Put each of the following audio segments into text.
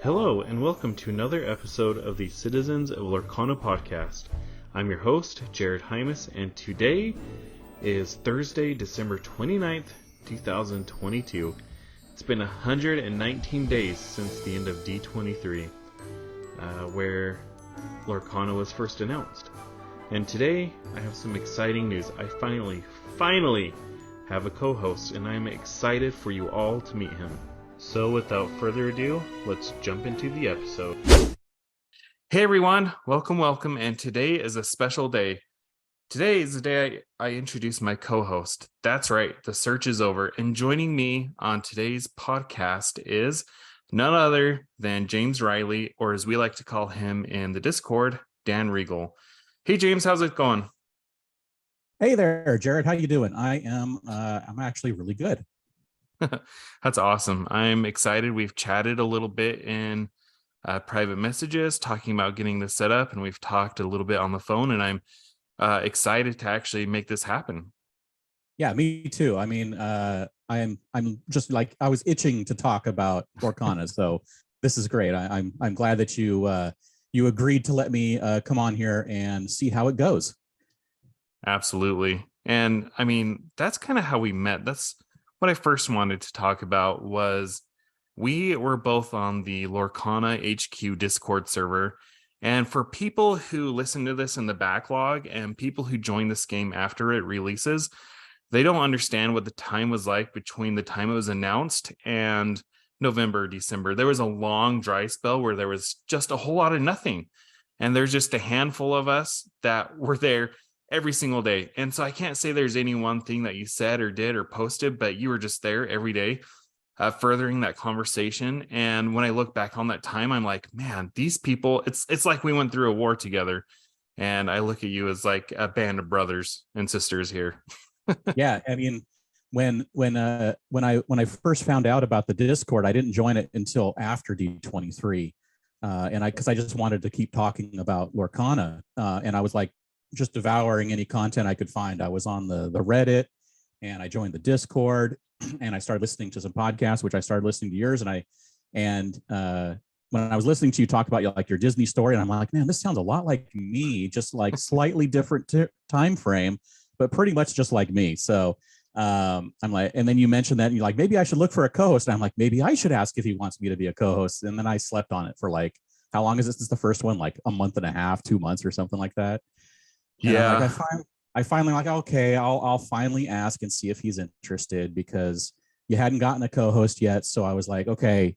Hello, and welcome to another episode of the Citizens of Lorcana podcast. I'm your host, Jared Hymas, and today is Thursday, December 29th, 2022. It's been 119 days since the end of D23, where Lorcana was first announced. And today, I have some exciting news. I finally have a co-host, and I'm excited for you all to meet him. So without further ado, let's jump into the episode. Hey everyone, welcome, and today is a special day. Today is the day I introduce my co-host. That's right, the search is over, and joining me on today's podcast is none other than James Riley, or as we like to call him in the Discord, Dan Regal. Hey James, how's it going? Hey there, Jared, how you doing? I'm actually really good. That's awesome. I'm excited. We've chatted a little bit in private messages talking about getting this set up, and we've talked a little bit on the phone, and I'm excited to actually make this happen. Yeah, me too. I mean, I'm just like, I was itching to talk about Lorcana, so this is great. I'm glad that you agreed to let me come on here and see how it goes. Absolutely. And I mean, that's kind of how we met. That's what I first wanted to talk about. Was we were both on the Lorcana HQ Discord server. And for people who listen to this in the backlog and people who join this game after it releases, they don't understand what the time was like between the time it was announced and November, December. There was a long dry spell where there was just a whole lot of nothing. And there's just a handful of us that were there every single day. And so I can't say there's any one thing that you said or did or posted, but you were just there every day, furthering that conversation. And when I look back on that time, I'm like, man, these people, it's like we went through a war together. And I look at you as like a band of brothers and sisters here. Yeah, I mean, when I first found out about the Discord, I didn't join it until after D23. Because I just wanted to keep talking about Lorcana. And I was like, just devouring any content I could find. I was on the Reddit, and I joined the Discord, and I started listening to some podcasts, which I started listening to yours. And when I was listening to you talk about your Disney story, and I'm like, man, this sounds a lot like me, just like slightly different time frame, but pretty much just like me. So I'm like, and then you mentioned that, and you're like, maybe I should look for a co-host. And I'm like, maybe I should ask if he wants me to be a co-host. And then I slept on it for like, how long is this? This is the first one, like a month and a half, 2 months or something like that. And Yeah. I'm like, I finally like, okay, I'll finally ask and see if he's interested, because you hadn't gotten a co-host yet. So I was like, okay,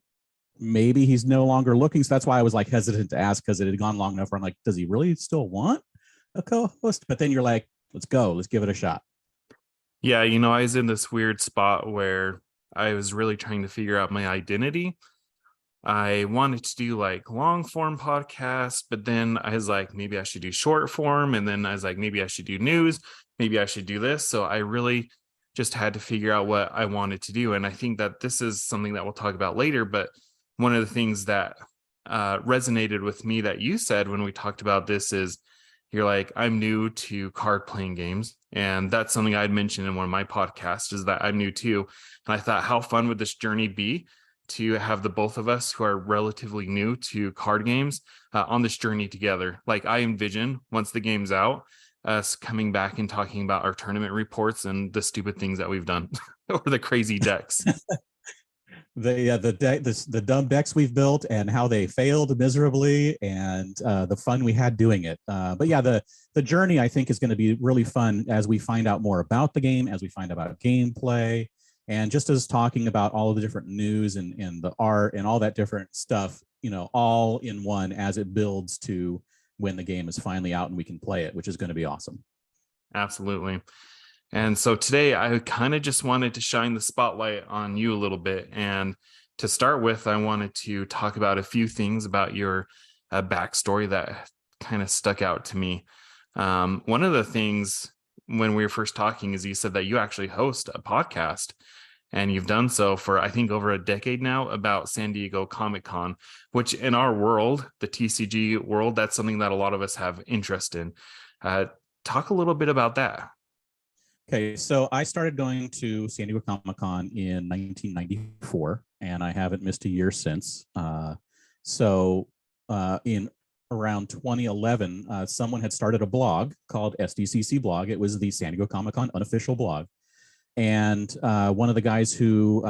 maybe he's no longer looking. So that's why I was like hesitant to ask, because it had gone long enough where I'm like, does he really still want a co-host? But then you're like, let's go, let's give it a shot. Yeah, I was in this weird spot where I was really trying to figure out my identity. I wanted to do like long form podcasts, but then I was like, maybe I should do short form. And then I was like, maybe I should do news. Maybe I should do this. So I really just had to figure out what I wanted to do. And I think that this is something that we'll talk about later. But one of the things that resonated with me that you said when we talked about this is, you're like, I'm new to card playing games. And that's something I'd mentioned in one of my podcasts, is that I'm new too. And I thought, how fun would this journey be to have the both of us who are relatively new to card games on this journey together. Like, I envision, once the game's out, us coming back and talking about our tournament reports and the stupid things that we've done or the crazy decks. The dumb decks we've built and how they failed miserably, and the fun we had doing it. But yeah, the journey, I think, is going to be really fun as we find out more about the game, as we find out about gameplay, and just as talking about all of the different news and the art and all that different stuff, all in one as it builds to when the game is finally out and we can play it, which is going to be awesome. Absolutely. And so today I kind of just wanted to shine the spotlight on you a little bit. And to start with, I wanted to talk about a few things about your backstory that kind of stuck out to me. One of the things when we were first talking is you said that you actually host a podcast, and you've done so for, I think, over a decade now, about San Diego Comic-Con, which in our world, the TCG world, that's something that a lot of us have interest in. Talk a little bit about that. Okay, so I started going to San Diego Comic-Con in 1994, and I haven't missed a year since. So in around 2011, someone had started a blog called SDCC Blog. It was the San Diego Comic-Con unofficial blog. And one of the guys who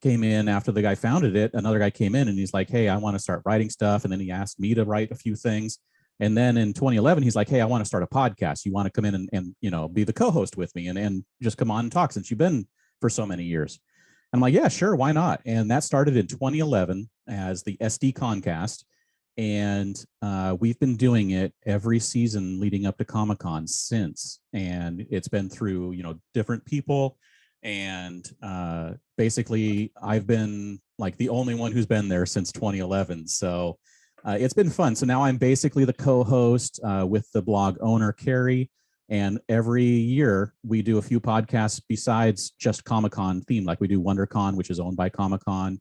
came in after the guy founded it, another guy came in and he's like, hey, I want to start writing stuff. And then he asked me to write a few things. And then in 2011, he's like, hey, I want to start a podcast. You want to come in and be the co-host with me and just come on and talk since you've been for so many years. And I'm like, yeah, sure, why not? And that started in 2011 as the SD Concast. And we've been doing it every season leading up to Comic-Con since. And it's been through, different people. And basically, I've been like the only one who's been there since 2011. So it's been fun. So now I'm basically the co-host with the blog owner, Carrie. And every year we do a few podcasts besides just Comic-Con themed, like we do WonderCon, which is owned by Comic-Con.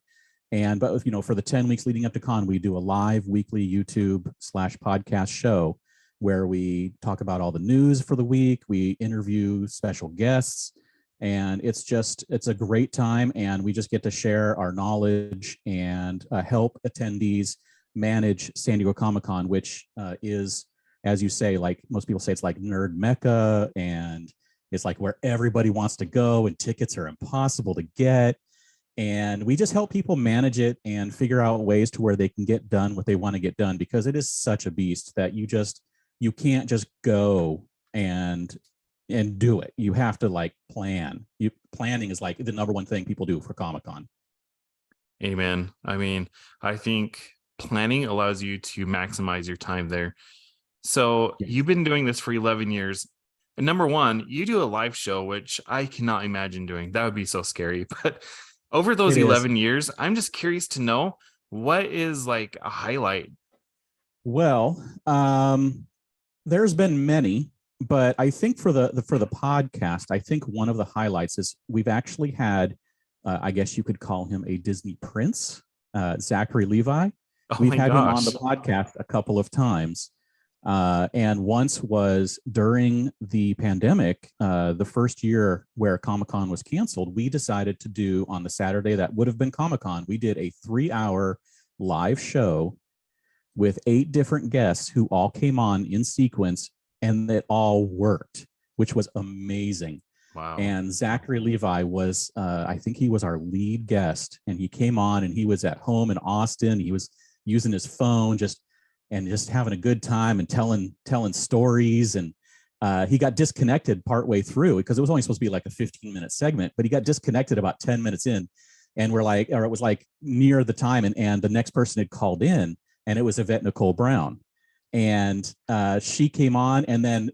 But for the 10 weeks leading up to con, we do a live weekly YouTube/podcast show where we talk about all the news for the week. We interview special guests, and it's a great time. And we just get to share our knowledge and help attendees manage San Diego Comic-Con, which is, as you say, like most people say, it's like nerd mecca, and it's like where everybody wants to go, and tickets are impossible to get. And we just help people manage it and figure out ways to where they can get done what they want to get done, because it is such a beast that you can't just go and do it. You have to plan. Planning is like the number one thing people do for Comic-Con. Amen. I mean, I think planning allows you to maximize your time there. So you've been doing this for 11 years. And number one, you do a live show, which I cannot imagine doing. That would be so scary. But over those 11 years, I'm just curious to know, what is like a highlight? Well, there's been many, but I think for the podcast, I think one of the highlights is we've actually had, I guess you could call him a Disney prince, Zachary Levi. We've had him on the podcast a couple of times. And once was during the pandemic, the first year where Comic-Con was canceled, we decided to do on the Saturday that would have been Comic-Con. We did a 3-hour live show with 8 different guests who all came on in sequence, and it all worked, which was amazing. Wow. And Zachary Levi was, I think he was our lead guest, and he came on and he was at home in Austin. He was using his phone, just having a good time and telling stories. And he got disconnected partway through because it was only supposed to be like a 15-minute segment, but he got disconnected about 10 minutes in. And it was like near the time, and the next person had called in, and it was Yvette Nicole Brown. And she came on, and then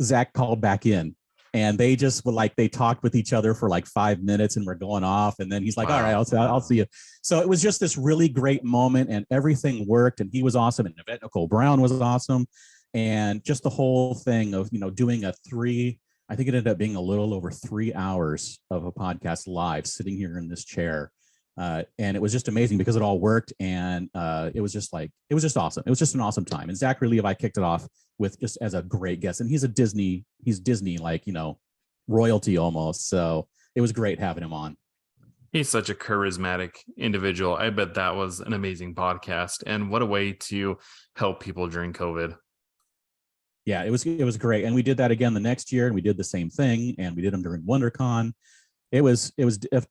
Zach called back in. And they just they talked with each other for like 5 minutes and we're going off. And then he's like, wow. All right, I'll see you. So it was just this really great moment, and everything worked, and he was awesome. And Yvette Nicole Brown was awesome. And just the whole thing of, doing I think it ended up being a little over 3 hours of a podcast live sitting here in this chair. And it was just amazing because it all worked. And it was just awesome. It was just an awesome time. And Zachary Levi kicked it off with just as a great guest. And he's Disney, royalty almost. So it was great having him on. He's such a charismatic individual. I bet that was an amazing podcast. And what a way to help people during COVID. Yeah, it was great. And we did that again the next year, and we did the same thing, and we did them during WonderCon. It was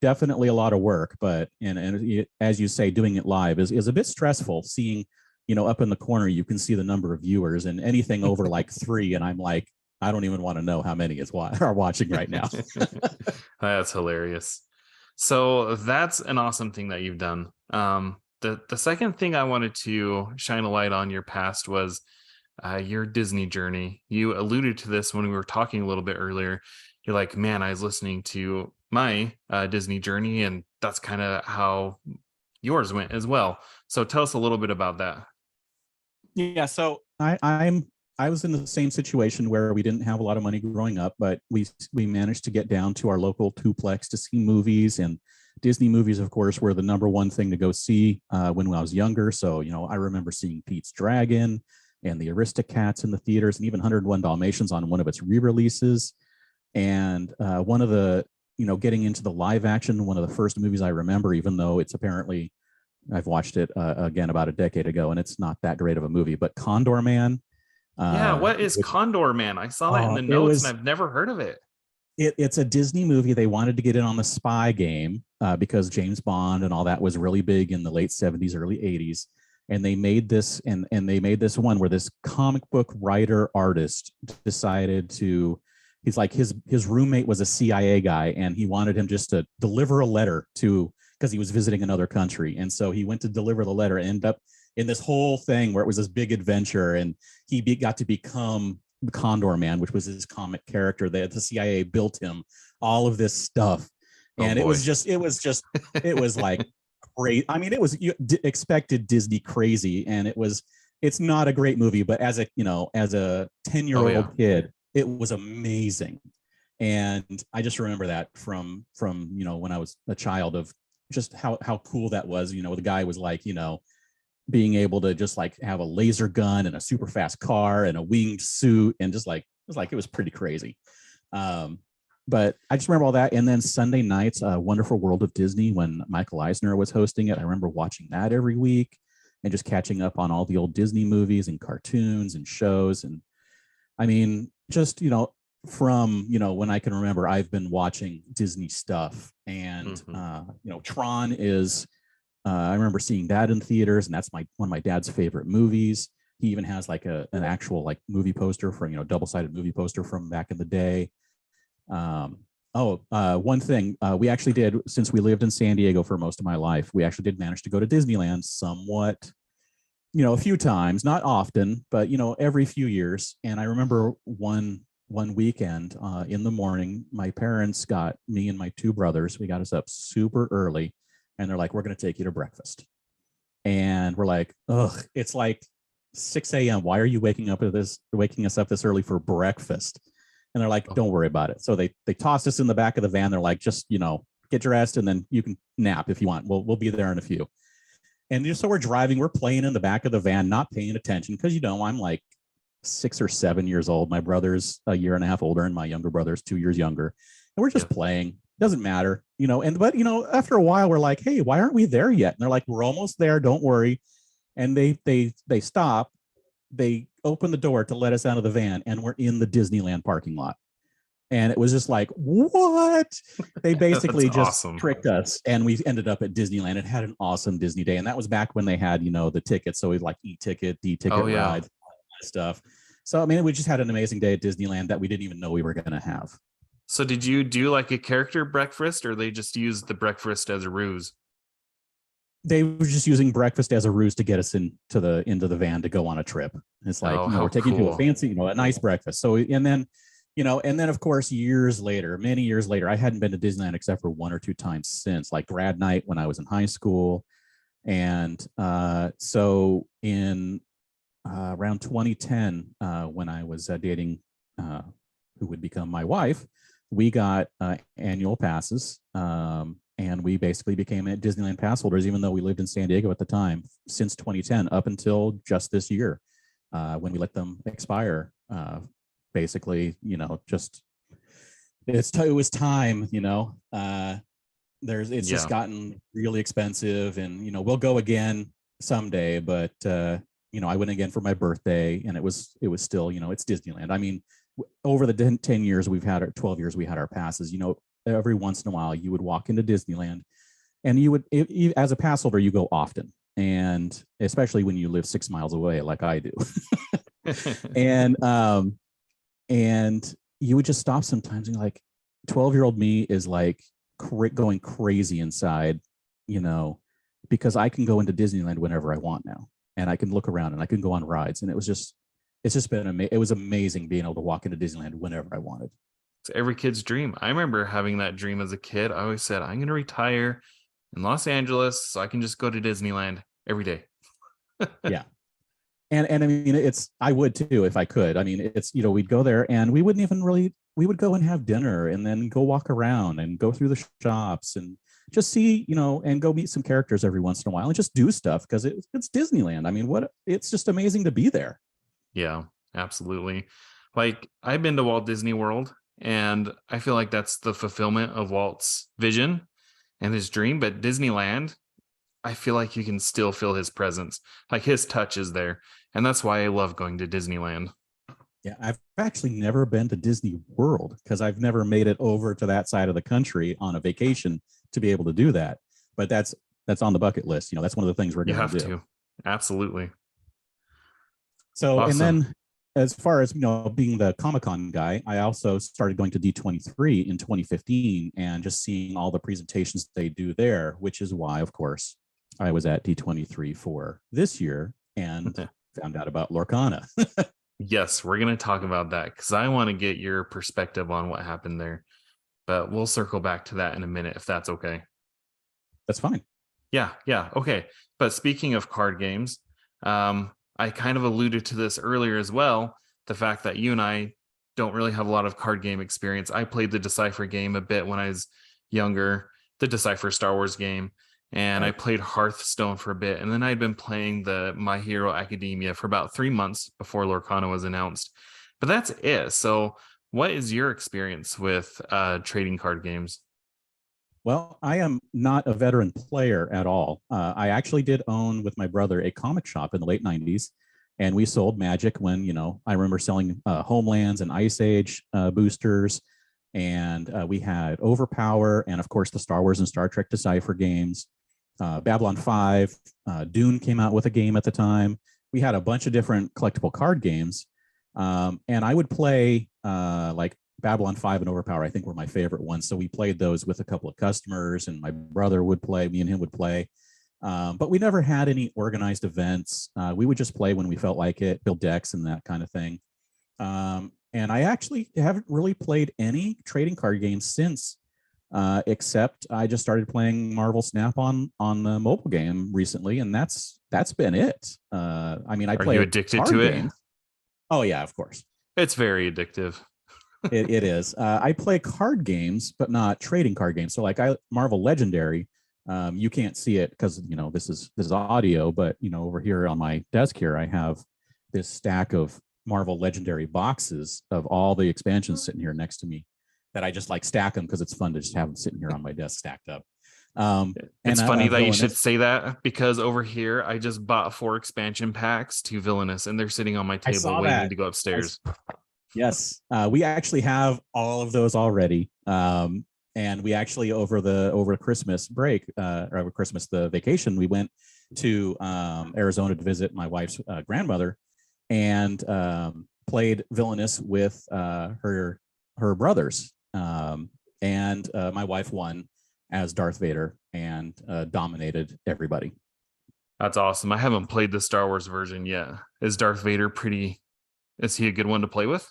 definitely a lot of work, but and as you say, doing it live is a bit stressful. Seeing, up in the corner, you can see the number of viewers, and anything over like 3, and I'm like, I don't even want to know how many are watching right now. That's hilarious. So that's an awesome thing that you've done. The second thing I wanted to shine a light on your past was your Disney journey. You alluded to this when we were talking a little bit earlier. You're like, man, I was listening to my Disney journey, and that's kind of how yours went as well. So tell us a little bit about that. Yeah, so I was in the same situation where we didn't have a lot of money growing up, but we managed to get down to our local twoplex to see movies. And Disney movies, of course, were the number one thing to go see when I was younger. So, I remember seeing Pete's Dragon and the Aristocats in the theaters, and even 101 Dalmatians on one of its re-releases. And one of the, getting into the live action, one of the first movies I remember, even though it's apparently I've watched it again about a decade ago, and it's not that great of a movie. But Condor Man, Yeah, what is which Condor Man? I saw that in the notes and I've never heard of it. it's a Disney movie. They wanted to get in on the spy game because James Bond and all that was really big in the late 70s, early 80s. And they made this and they made this one where this comic book writer artist decided to he's like his roommate was a CIA guy and he wanted him just to deliver a letter to because he was visiting another country. And so he went to deliver the letter and ended up in this whole thing where it was this big adventure and got to become the Condor Man, which was his comic character that the CIA built him all of this stuff. And it was like great. I mean, it was expected Disney crazy, and it's not a great movie, but as a 10-year-old kid, it was amazing. And I just remember that from when I was a child of just how cool that was. The guy was like, being able to just like have a laser gun and a super fast car and a winged suit and just like it was pretty crazy. But I just remember all that. And then Sunday nights, Wonderful World of Disney, when Michael Eisner was hosting it, I remember watching that every week and just catching up on all the old Disney movies and cartoons and shows. And I mean, just, from, when I can remember, I've been watching Disney stuff. And, Tron is, I remember seeing that in theaters, and that's one of my dad's favorite movies. He even has like an actual like movie poster from, double-sided movie poster from back in the day. One thing we actually did, since we lived in San Diego for most of my life, we actually did manage to go to Disneyland somewhat, a few times, not often, but every few years. And I remember one weekend in the morning, my parents got me and my two brothers, we got us up super early, and they're like, we're going to take you to breakfast. And we're like, ugh, it's like 6 a.m. Why are you waking us up this early for breakfast? And they're like, don't worry about it. So they tossed us in the back of the van. They're like, just, get dressed and then you can nap if you want. We'll be there in a few. And just so we're driving, we're playing in the back of the van, not paying attention because, I'm like 6 or 7 years old. My brother's a year and a half older and my younger brother's 2 years younger. And we're just playing. Doesn't matter, but after a while we're like, hey, why aren't we there yet? And they're like, we're almost there. Don't worry. And they stop. They open the door to let us out of the van, and we're in the Disneyland parking lot. And it was just like, what? They basically just tricked us, and we ended up at Disneyland and had an awesome Disney day. And that was back when they had, the tickets. So we like e-ticket, D-ticket rides, stuff. So, I mean, we just had an amazing day at Disneyland that we didn't even know we were going to have. So did you do like a character breakfast, or they just used the breakfast as a ruse? They were just using breakfast as a ruse to get us into the van to go on a trip. It's like, we're taking you to a fancy, a nice breakfast. So, and then of course, many years later, I hadn't been to Disneyland except for one or two times since, like grad night when I was in high school. And so in around 2010, when I was dating who would become my wife, we got annual passes. And we basically became Disneyland pass holders, even though we lived in San Diego at the time, since 2010 up until just this year, when we let them expire. Basically, just it was time. It's just gotten really expensive, and we'll go again someday. But I went again for my birthday, and it was still it's Disneyland. I mean, over the 10 years we've had, 12 years we had our passes. Every once in a while you would walk into Disneyland, and you would, as a pass holder, you go often, and especially when you live 6 miles away like I do. and you would just stop sometimes, and like 12-year-old me is like going crazy inside, because I can go into Disneyland whenever I want now, and I can look around and I can go on rides, and it was just it was amazing being able to walk into Disneyland whenever I wanted. It's every kid's dream. I remember having that dream as a kid. I always said, I'm going to retire in Los Angeles so I can just go to Disneyland every day. Yeah. And I mean, I would too, if I could. I mean, we'd go there and we would go and have dinner and then go walk around and go through the shops and just see, and go meet some characters every once in a while and just do stuff because it's Disneyland. I mean, it's just amazing to be there. Yeah, absolutely. Like, I've been to Walt Disney World, and I feel like that's the fulfillment of Walt's vision and his dream. But Disneyland, I feel like you can still feel his presence. Like his touch is there. And that's why I love going to Disneyland. Yeah, I've actually never been to Disney World because I've never made it over to that side of the country on a vacation to be able to do that. But that's on the bucket list. That's one of the things we're You going have to do. to. Absolutely. So, and Awesome. then as far as being the Comic-Con guy, I also started going to D23 in 2015 and just seeing all the presentations they do there, which is why, of course, I was at D23 for this year and found out about Lorcana. Yes, we're going to talk about that because I want to get your perspective on what happened there. But we'll circle back to that in a minute if that's okay. That's fine. Yeah, okay. But speaking of card games, I kind of alluded to this earlier as well. The fact that you and I don't really have a lot of card game experience. I played the Decipher game a bit when I was younger, the Decipher Star Wars game, and I played Hearthstone for a bit. And then I'd been playing the My Hero Academia for about 3 months before Lorcana was announced. But that's it. So what is your experience with trading card games? Well, I am not a veteran player at all. I actually did own with my brother a comic shop in the late 90s, and we sold Magic when, I remember selling Homelands and Ice Age boosters, and we had Overpower, and of course the Star Wars and Star Trek Decipher games. Babylon 5, Dune came out with a game at the time. We had a bunch of different collectible card games, and I would play like Babylon 5 and Overpower, I think, were my favorite ones. So we played those with a couple of customers, and my brother would play, me and him would play. But we never had any organized events. We would just play when we felt like it, build decks and that kind of thing. And I actually haven't really played any trading card games since, except I just started playing Marvel Snap on the mobile game recently, and that's been it. I mean, I Are play you addicted card to it? games. Oh yeah, of course. It's very addictive. It is. I play card games, but not trading card games. So like Marvel Legendary, you can't see it because this is audio, but over here on my desk here, I have this stack of Marvel Legendary boxes of all the expansions sitting here next to me that I just like stack them because it's fun to just have them sitting here on my desk stacked up. It's funny that you should say that because over here I just bought 4 expansion packs to Villainous and they're sitting on my table waiting to go upstairs. Yes, we actually have all of those already. And we actually over Christmas break or over Christmas, the vacation, we went to Arizona to visit my wife's grandmother and played Villainous with her brothers. And my wife won as Darth Vader and dominated everybody. That's awesome. I haven't played the Star Wars version yet. Is Darth Vader is he a good one to play with?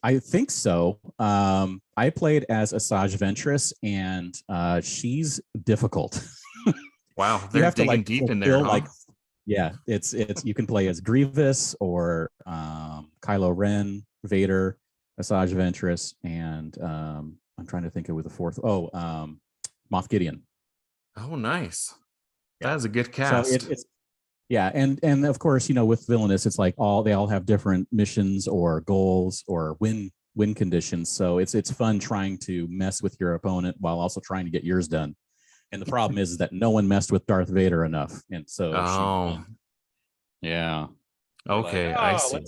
I think so. I played as Asajj Ventress, and she's difficult. Wow, they're digging deep in there, huh? Yeah, it's you can play as Grievous or Kylo Ren, Vader, Asajj Ventress, and I'm trying to think of the fourth. Oh, Moff Gideon. Oh, nice. That is a good cast. So it's yeah, and of course, with Villainous, it's like they all have different missions or goals or win conditions. So it's fun trying to mess with your opponent while also trying to get yours done. And the problem is that no one messed with Darth Vader enough, and so yeah. Okay, like, I see.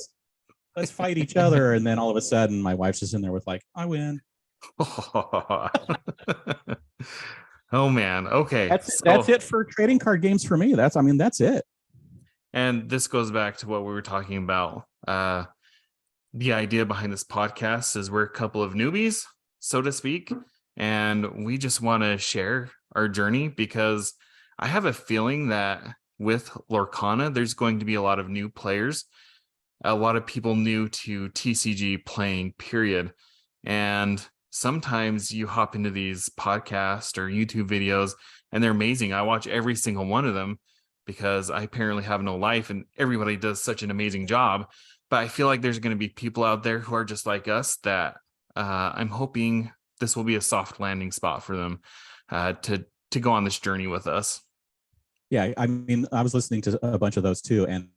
Let's fight each other, and then all of a sudden, my wife's just in there with like, I win. Oh man. Okay. That's it for trading card games for me. That's it. And this goes back to what we were talking about. The idea behind this podcast is we're a couple of newbies, so to speak, and we just want to share our journey because I have a feeling that with Lorcana, there's going to be a lot of new players, a lot of people new to TCG playing, period. And sometimes you hop into these podcasts or YouTube videos and they're amazing. I watch every single one of them because I apparently have no life and everybody does such an amazing job. But I feel like there's going to be people out there who are just like us that I'm hoping this will be a soft landing spot for them to go on this journey with us. Yeah, I mean, I was listening to a bunch of those too, and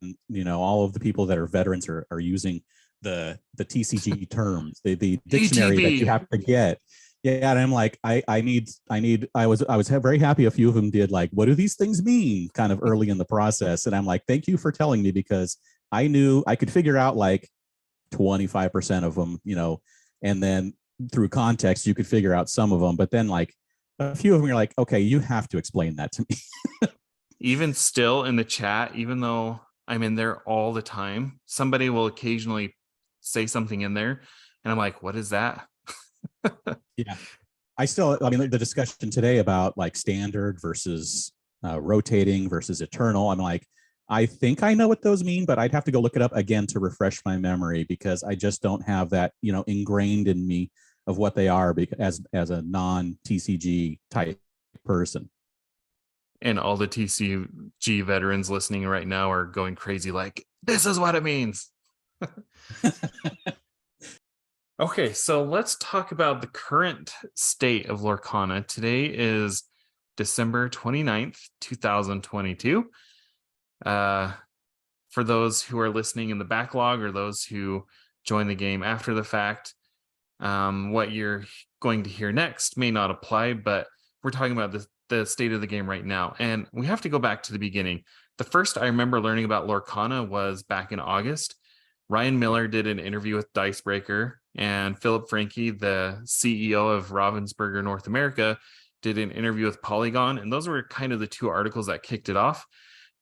all of the people that are veterans are using the TCG terms, the dictionary that you have to get Yeah, and I'm like, I was very happy a few of them did like, what do these things mean? Kind of early in the process. And I'm like, thank you for telling me, because I knew I could figure out like 25% of them, and then through context, you could figure out some of them. But then like a few of them, you're like, okay, you have to explain that to me. Even still in the chat, even though I'm in there all the time, somebody will occasionally say something in there, and I'm like, what is that? Yeah. I mean, the discussion today about like standard versus rotating versus eternal, I'm like, I think I know what those mean, but I'd have to go look it up again to refresh my memory, because I just don't have that, ingrained in me of what they are, because as a non TCG type person. And all the TCG veterans listening right now are going crazy, like, this is what it means. Okay, so let's talk about the current state of Lorcana. Today is December 29th, 2022. For those who are listening in the backlog or those who join the game after the fact, what you're going to hear next may not apply, but we're talking about the state of the game right now. And we have to go back to the beginning. The first I remember learning about Lorcana was back in August. Ryan Miller did an interview with Dicebreaker, and Philip Franke, the CEO of Ravensburger North America, did an interview with Polygon. And those were kind of the two articles that kicked it off.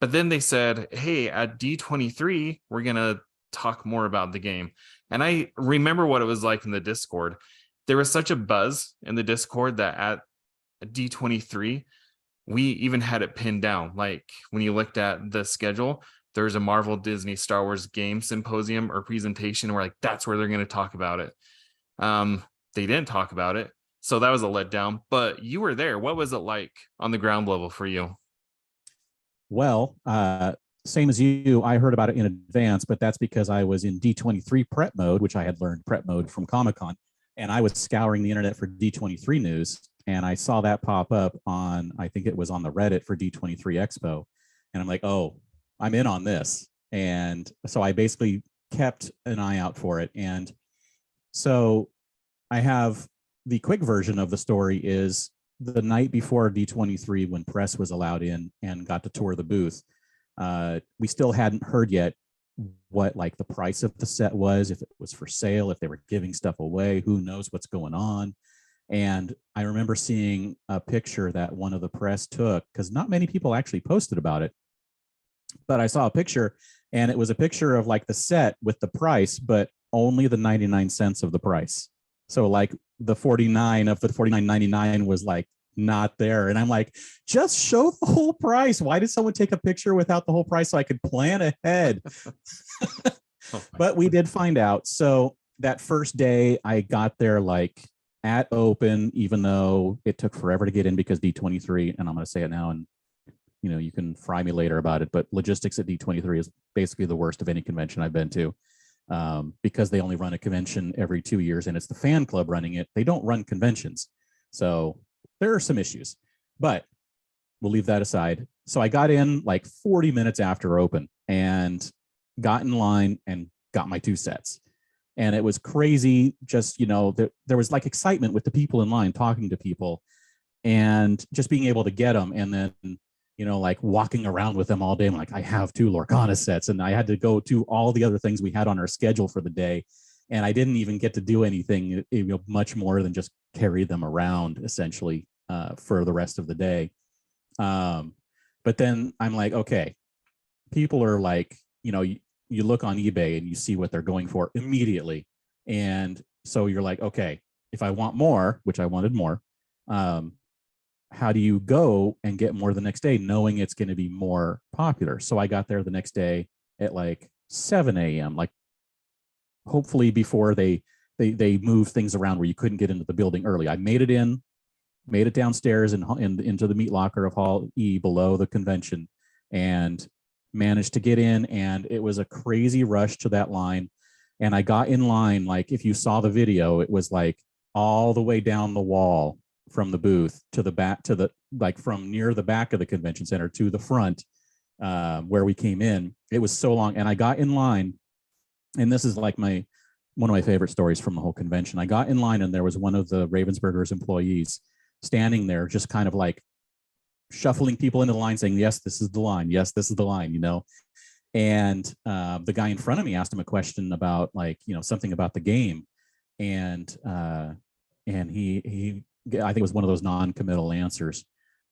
But then they said, hey, at D23, we're going to talk more about the game. And I remember what it was like in the Discord. There was such a buzz in the Discord that at D23, we even had it pinned down. Like when you looked at the schedule, there's a Marvel, Disney, Star Wars game symposium or presentation where like that's where they're going to talk about it. They didn't talk about it, so that was a letdown. But you were there. What was it like on the ground level for you? Well, same as you, I heard about it in advance, but that's because I was in D23 prep mode, which I had learned prep mode from Comic-Con, and I was scouring the internet for D23 news, and I saw that pop up on, I think it was on the Reddit for D23 Expo, and I'm like, oh, I'm in on this. And so I basically kept an eye out for it. And so I have the quick version of the story is the night before D23, when press was allowed in and got to tour the booth, we still hadn't heard yet what like the price of the set was, if it was for sale, if they were giving stuff away, who knows what's going on. And I remember seeing a picture that one of the press took, because not many people actually posted about it, but I saw a picture, and it was a picture of like the set with the price, but only the 99 cents of the price. So like the 49 of the 49.99 was like not there. And I'm like, just show the whole price. Why did someone take a picture without the whole price so I could plan ahead? But we did find out. So that first day I got there like at open, even though it took forever to get in because D23, and I'm going to say it now, and you can fry me later about it, but logistics at D23 is basically the worst of any convention I've been to, because they only run a convention every 2 years, and it's the fan club running it. They don't run conventions. So there are some issues, but we'll leave that aside. So I got in like 40 minutes after open and got in line and got my 2 sets. And it was crazy. Just, there was like excitement with the people in line, talking to people and just being able to get them. And then, like walking around with them all day. I'm like, I have 2 Lorcana sets, and I had to go to all the other things we had on our schedule for the day. And I didn't even get to do anything, much more than just carry them around essentially for the rest of the day. But then I'm like, okay, people are like, you look on eBay and you see what they're going for immediately. And so you're like, okay, if I want more, which I wanted more, how do you go and get more the next day knowing it's going to be more popular? So I got there the next day at like 7 a.m., like hopefully before they move things around where you couldn't get into the building early. I made it downstairs and into the meat locker of Hall E below the convention, and managed to get in. And it was a crazy rush to that line. And I got in line, like if you saw the video, it was like all the way down the wall from the booth to the back, to the like from near the back of the convention center to the front, where we came in. It was so long, and I got in line, and this is like my one of my favorite stories from the whole convention. I got in line and there was one of the Ravensburger's employees standing there, just kind of like shuffling people into the line, saying, "Yes, this is the line. Yes, this is the line." And the guy in front of me asked him a question about like something about the game, and he I think it was one of those non-committal answers.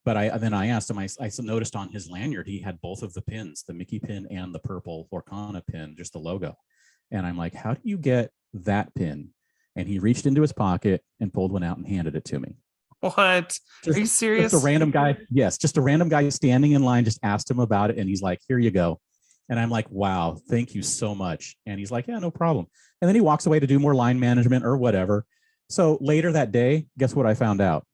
But I asked him. I noticed on his lanyard he had both of the pins, the Mickey pin and the purple Lorcana pin, just the logo. And I'm like, "How do you get that pin?" And he reached into his pocket and pulled one out and handed it to me. What? Are you serious? Just a random guy. Yes, just a random guy standing in line. Just asked him about it, and he's like, "Here you go." And I'm like, "Wow, thank you so much." And he's like, "Yeah, no problem." And then he walks away to do more line management or whatever. So later that day, guess what I found out?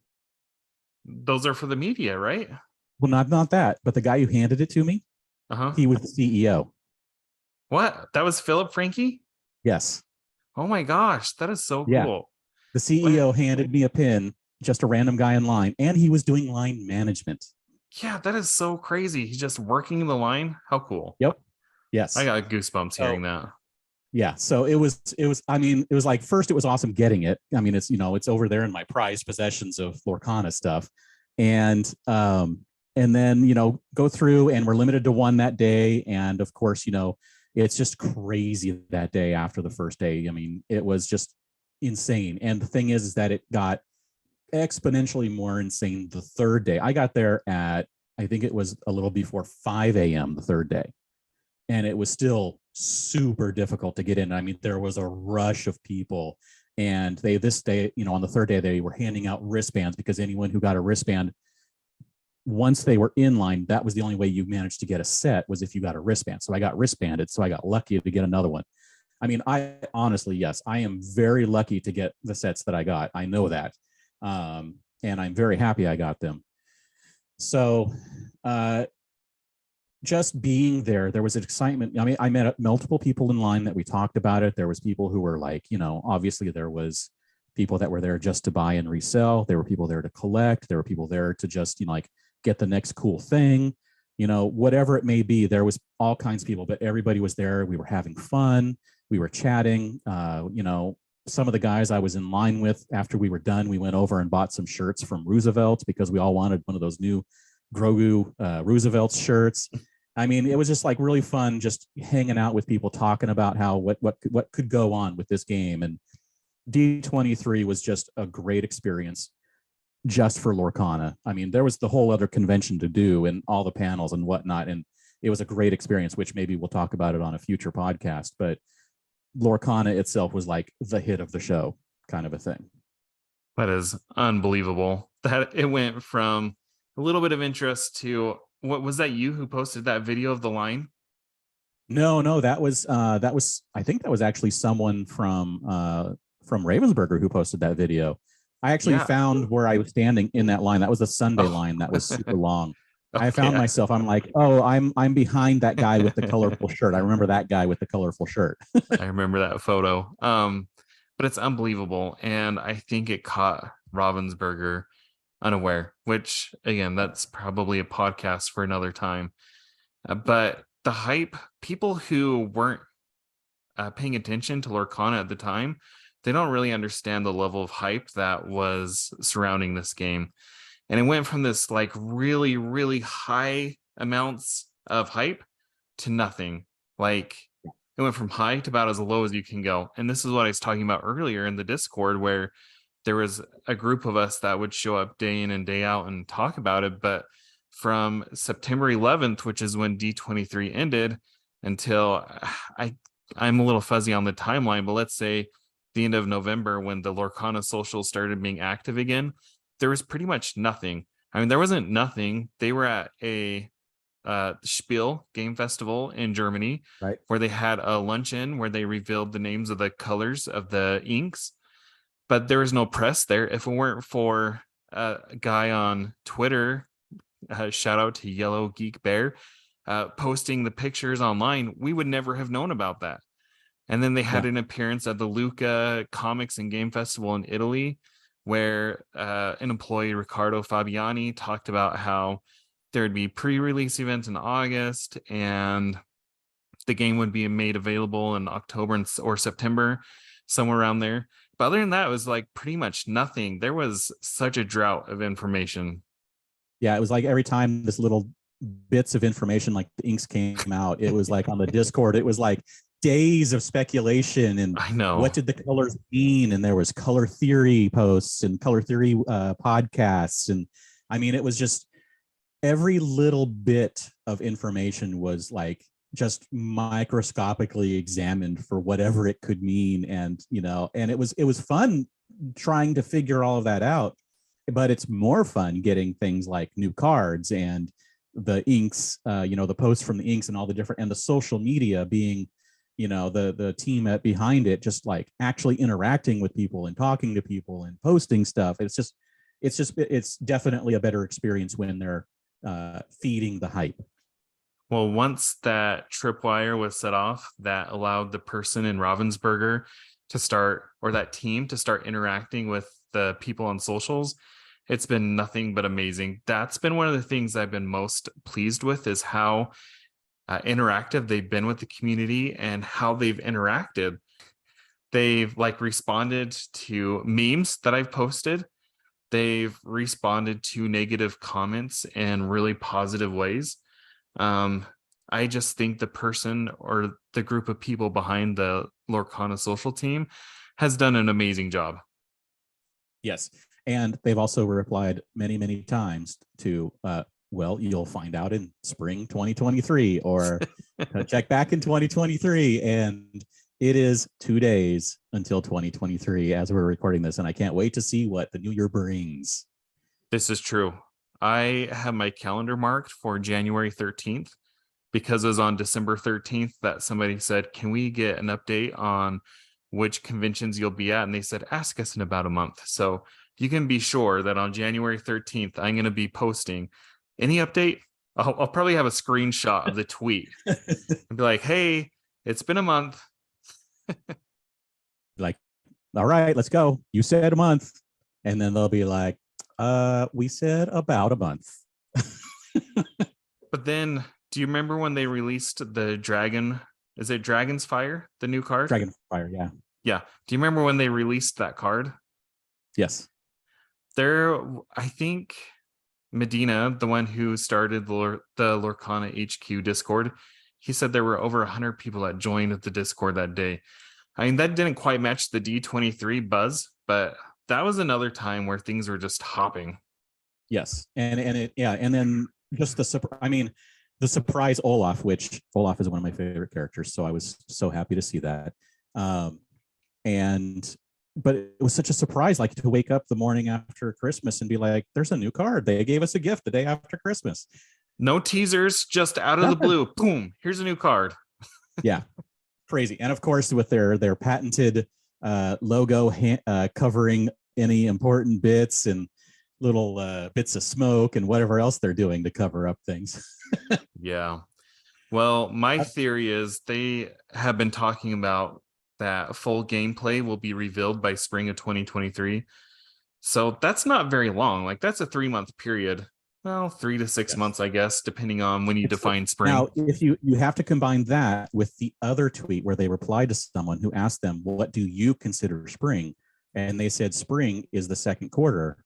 Those are for the media, right? Well, not that, but the guy who handed it to me, he was the CEO. What? That was Philip Frankie? Yes. Oh my gosh, that is so Yeah. cool. The CEO handed me a pin, just a random guy in line, and he was doing line management. Yeah, that is so crazy. He's just working the line. How cool. Yep. Yes. I got goosebumps hearing that. Yeah. So it was, I mean, it was like, first it was awesome getting it. I mean, it's, it's over there in my prized possessions of Lorcana stuff. And then, go through, and we're limited to one that day. And of course, it's just crazy that day after the first day. I mean, it was just insane. And the thing is that it got exponentially more insane the third day. I got there at, I think it was a little before 5 a.m. the third day. And it was still super difficult to get in. I mean, there was a rush of people. And this day, on the third day, they were handing out wristbands, because anyone who got a wristband, once they were in line, that was the only way you managed to get a set, was if you got a wristband. So I got wristbanded. So I got lucky to get another one. I mean, I honestly, yes, I am very lucky to get the sets that I got. I know that. And I'm very happy I got them. So just being there was an excitement. I mean, I met multiple people in line that we talked about it. There was people who were like, obviously there was people that were there just to buy and resell. There were people there to collect. There were people there to just, like get the next cool thing, whatever it may be. There was all kinds of people, but everybody was there. We were having fun. We were chatting. Some of the guys I was in line with, after we were done, we went over and bought some shirts from Roosevelt, because we all wanted one of those new Grogu Roosevelt shirts. I mean, it was just like really fun, just hanging out with people, talking about how what could go on with this game. And D23 was just a great experience just for Lorcana. I mean, there was the whole other convention to do and all the panels and whatnot, and it was a great experience, which maybe we'll talk about it on a future podcast. But Lorcana itself was like the hit of the show, kind of a thing. That is unbelievable. That it went from a little bit of interest to, what was that, you who posted that video of the line? No, that was I think that was actually someone from Ravensburger who posted that video. I actually found where I was standing in that line. That was a Sunday line that was super long. Okay. I found myself, I'm like, oh, I'm behind that guy with the colorful shirt. I remember that guy with the colorful shirt. I remember that photo. But it's unbelievable. And I think it caught Ravensburger unaware, which again, that's probably a podcast for another time. But the hype, people who weren't paying attention to Lorcana at the time, they don't really understand the level of hype that was surrounding this game. And it went from this like really, really high amounts of hype to nothing. Like it went from high to about as low as you can go. And this is what I was talking about earlier in the Discord, where there was a group of us that would show up day in and day out and talk about it. But from September 11th, which is when D23 ended, until I'm a little fuzzy on the timeline, but let's say the end of November, when the Lorcana social started being active again, there was pretty much nothing. I mean, there wasn't nothing. They were at a Spiel game festival in Germany, right, where they had a luncheon where they revealed the names of the colors of the inks, but there was no press there. If it weren't for a guy on Twitter, shout out to Yellow Geek Bear, posting the pictures online, we would never have known about that. And then they had an appearance at the Lucca Comics and Game Festival in Italy, where an employee, Riccardo Fabiani, talked about how there would be pre-release events in August, and the game would be made available in October or September. somewhere around there. But other than that, it was like pretty much nothing. There was such a drought of information. Yeah, it was like every time this little bits of information like the inks came out, it was like on the Discord, it was like days of speculation and I know. what did the colors mean, and there was color theory posts and color theory podcasts, and I mean it was just every little bit of information was like just microscopically examined for whatever it could mean. And and it was fun trying to figure all of that out, but it's more fun getting things like new cards and the inks, the posts from the inks and all the different, and the social media being, the team behind it, just like actually interacting with people and talking to people and posting stuff. It's definitely a better experience when they're feeding the hype. Well, once that tripwire was set off, that allowed the person in Ravensburger to start, or that team to start interacting with the people on socials. It's been nothing but amazing. That's been one of the things I've been most pleased with, is how interactive they've been with the community and how they've interacted. They've like responded to memes that I've posted. They've responded to negative comments in really positive ways. I just think the person or the group of people behind the Lorcana social team has done an amazing job. Yes. And they've also replied many, many times to, well, you'll find out in spring 2023, or check back in 2023. And it is 2 days until 2023 as we're recording this. And I can't wait to see what the new year brings. This is true. I have my calendar marked for January 13th because it was on December 13th that somebody said, can we get an update on which conventions you'll be at? And they said, ask us in about a month. So you can be sure that on January 13th, I'm going to be posting any update. I'll probably have a screenshot of the tweet and be like, hey, it's been a month. Like, all right, let's go. You said a month. And then they'll be like, we said about a month. But then, do you remember when they released the Dragon? Is it Dragon's Fire, the new card? Dragon Fire, yeah. Yeah. Do you remember when they released that card? Yes. I think Medina, the one who started the Lorcana HQ Discord, he said there were over 100 people that joined the Discord that day. I mean, that didn't quite match the D23 buzz, but that was another time where things were just hopping. Yes. And then just the surprise Olaf, which Olaf is one of my favorite characters. So I was so happy to see that. But it was such a surprise, like to wake up the morning after Christmas and be like, there's a new card. They gave us a gift the day after Christmas. No teasers, just out of the blue. Boom, here's a new card. Yeah. Crazy. And of course, with their patented logo covering any important bits and little bits of smoke and whatever else they're doing to cover up things. Yeah. Well, my theory is they have been talking about that full gameplay will be revealed by spring of 2023. So that's not very long. Like, that's a 3-month period. Well, 3 to 6 months, I guess, depending on when you define spring. Now, if you have to combine that with the other tweet where they replied to someone who asked them, what do you consider spring? And they said spring is the second quarter,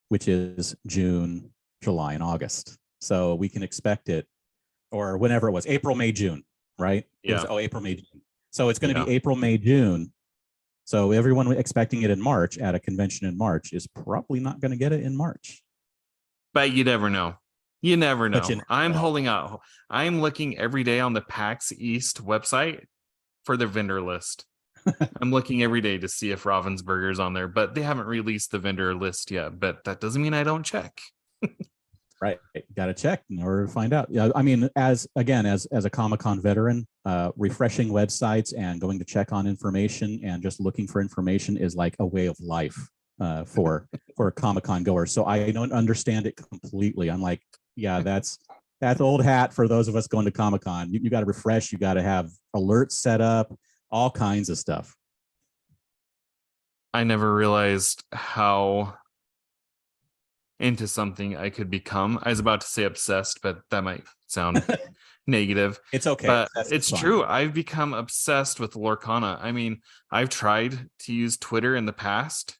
which is June, July, and August. So we can expect it, or whenever it was, April, May, June, right? Yeah. April, May, June. So it's going to be April, May, June. So everyone expecting it in March at a convention in March is probably not going to get it in March. But you never know. You never know. I'm know. holding out. I'm looking every day on the PAX East website for their vendor list. I'm looking every day to see if Ravensburger is on there, but they haven't released the vendor list yet. But that doesn't mean I don't check. Right. Got to check in order to find out. Yeah. I mean, as a Comic-Con veteran, refreshing websites and going to check on information and just looking for information is like a way of life for a Comic-Con goer. So I don't understand it completely. I'm like, yeah, that's old hat for those of us going to Comic-Con. You got to refresh. You got to have alerts set up, all kinds of stuff. I never realized how into something I could become. I was about to say obsessed, but that might sound negative. It's okay. But That's it's fine. true. I've become obsessed with Lorcana. I mean, I've tried to use Twitter in the past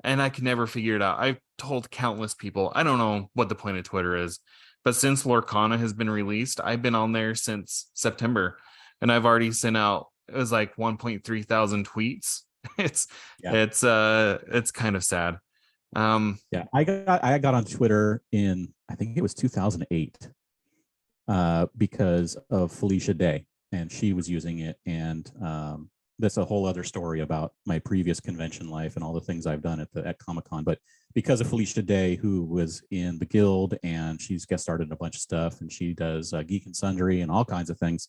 and I could never figure it out. I've told countless people, I don't know what the point of Twitter is. But since Lorcana has been released, I've been on there since September and I've already sent out, it was like 1.3 thousand tweets. It's Yeah. it's kind of sad. Yeah. I got on Twitter in, I think it was 2008, because of Felicia Day, and she was using it. And that's a whole other story about my previous convention life and all the things I've done at Comic-Con. But because of Felicia Day, who was in the guild, and she's guest starred in a bunch of stuff, and she does Geek and Sundry and all kinds of things.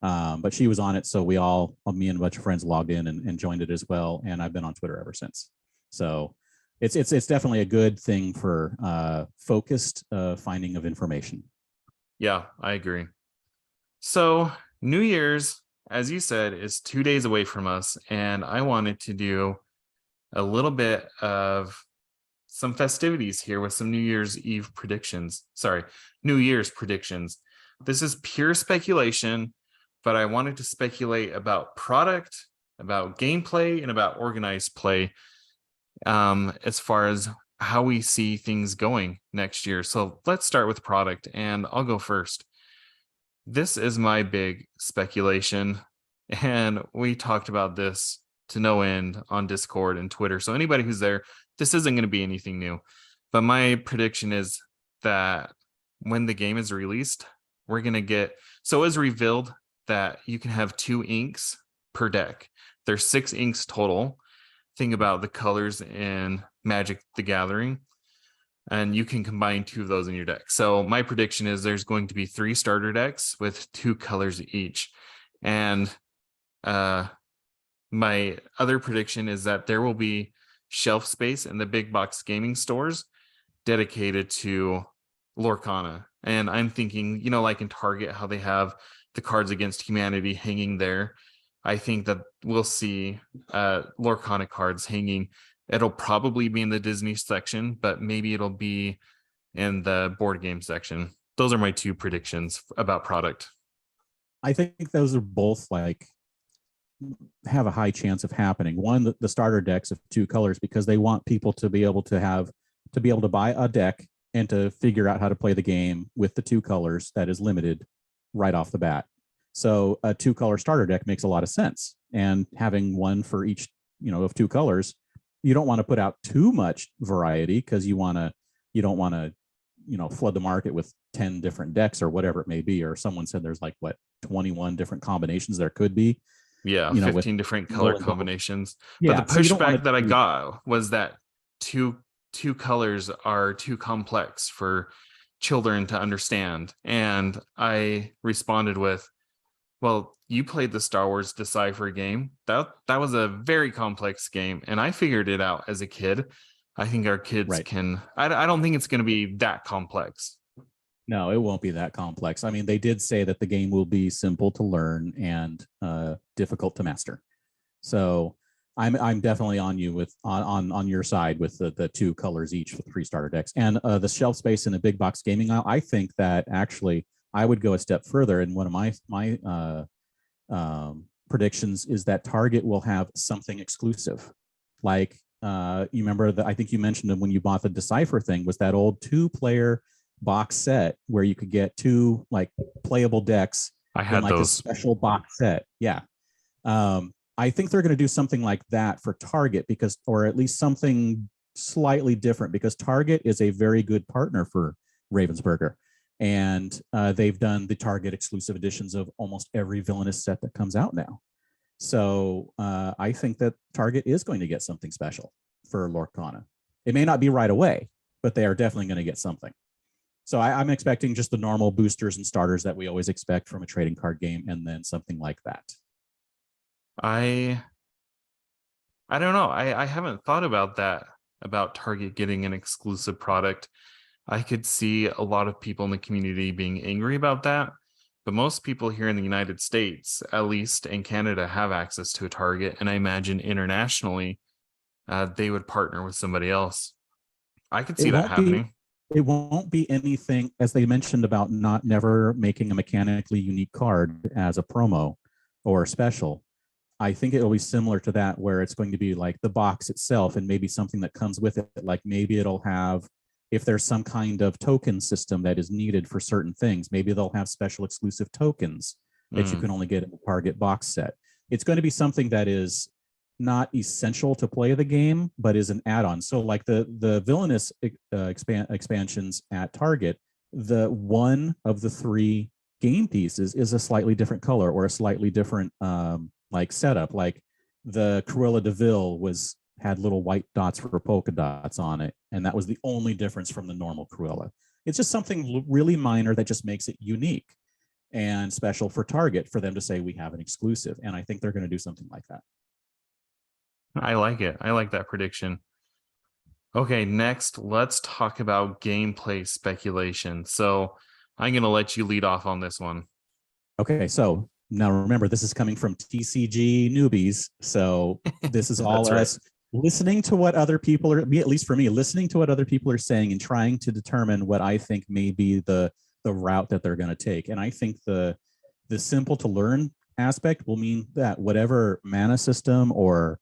But she was on it, so me and a bunch of friends logged in and joined it as well. And I've been on Twitter ever since. So it's definitely a good thing for focused finding of information. Yeah, I agree. So New Year's, as you said, is 2 days away from us, and I wanted to do a little bit of some festivities here with some New Year's Eve predictions. Sorry, New Year's predictions. This is pure speculation, but I wanted to speculate about product, about gameplay, and about organized play, as far as how we see things going next year. So let's start with product, and I'll go first. This is my big speculation, and we talked about this to no end on Discord and Twitter. So anybody who's there, this isn't going to be anything new. But my prediction is that when the game is released, we're going to get, so it was revealed that you can have 2 inks per deck. There's 6 inks total. Think about the colors in Magic the Gathering, and you can combine 2 of those in your deck. So my prediction is there's going to be 3 starter decks with 2 colors each. And my other prediction is that there will be shelf space in the big box gaming stores dedicated to Lorcana. And I'm thinking, like in Target, how they have the Cards Against Humanity hanging there. I think that we'll see Lorcana cards hanging. It'll probably be in the Disney section, but maybe it'll be in the board game section. Those are my 2 predictions about product. I think those are both have a high chance of happening. One, the starter decks of 2 colors, because they want people to be able to buy a deck and to figure out how to play the game with the 2 colors that is limited right off the bat. So a 2-color starter deck makes a lot of sense. And having one for each, of 2 colors, you don't want to put out too much variety, because you don't want to, flood the market with 10 different decks or whatever it may be. Or someone said there's 21 different combinations there could be. Yeah, 15 different color combinations. Yeah, but the pushback that I got was that two colors are too complex for children to understand. And I responded with, well, you played the Star Wars Decipher game. That was a very complex game, and I figured it out as a kid. I think our kids can. I don't think it's going to be that complex. No, it won't be that complex. I mean, they did say that the game will be simple to learn and difficult to master. So I'm definitely on you on your side with the 2 colors each with 3 starter decks, and the shelf space in the big box gaming aisle. I think that actually I would go a step further, and one of my predictions is that Target will have something exclusive. Like you remember I think you mentioned it when you bought the Decipher thing, was that old 2-player box set where you could get 2 playable decks. I had in those. A special box set. Yeah. I think they're going to do something like that for Target, or at least something slightly different, because Target is a very good partner for Ravensburger. And they've done the Target exclusive editions of almost every Villainous set that comes out now. So I think that Target is going to get something special for Lorcana. It may not be right away, but they are definitely going to get something. So I'm expecting just the normal boosters and starters that we always expect from a trading card game, and then something like that. I don't know. I haven't thought about that, about Target getting an exclusive product. I could see a lot of people in the community being angry about that, but most people here in the United States, at least in Canada, have access to a Target, and I imagine internationally they would partner with somebody else. I could It see that won't be happening. it won't be anything, as they mentioned, about not never making a mechanically unique card as a promo or special. I think it'll be similar to that, where it's going to be like the box itself and maybe something that comes with it. Like maybe it'll have, if there's some kind of token system that is needed for certain things, maybe they'll have special exclusive tokens that you Mm. can only get in the target box set. It's going to be something that is not essential to play the game, but is an add-on. So like the villainous expansions at Target, the one of the three game pieces is a slightly different color or a slightly different like setup. Like the Cruella de Vil had little white dots for polka dots on it, and that was the only difference from the normal Cruella. It's just something really minor that just makes it unique and special for Target for them to say we have an exclusive, and I think they're going to do something like that. I like it. I like that prediction. Okay, next, let's talk about gameplay speculation. So I'm going to let you lead off on this one. Okay, so now remember, this is coming from TCG newbies. So this is all That's us listening to what other people are, at least for me, listening to what other people are saying and trying to determine what I think may be the route that they're going to take. And I think the simple to learn aspect will mean that whatever mana system or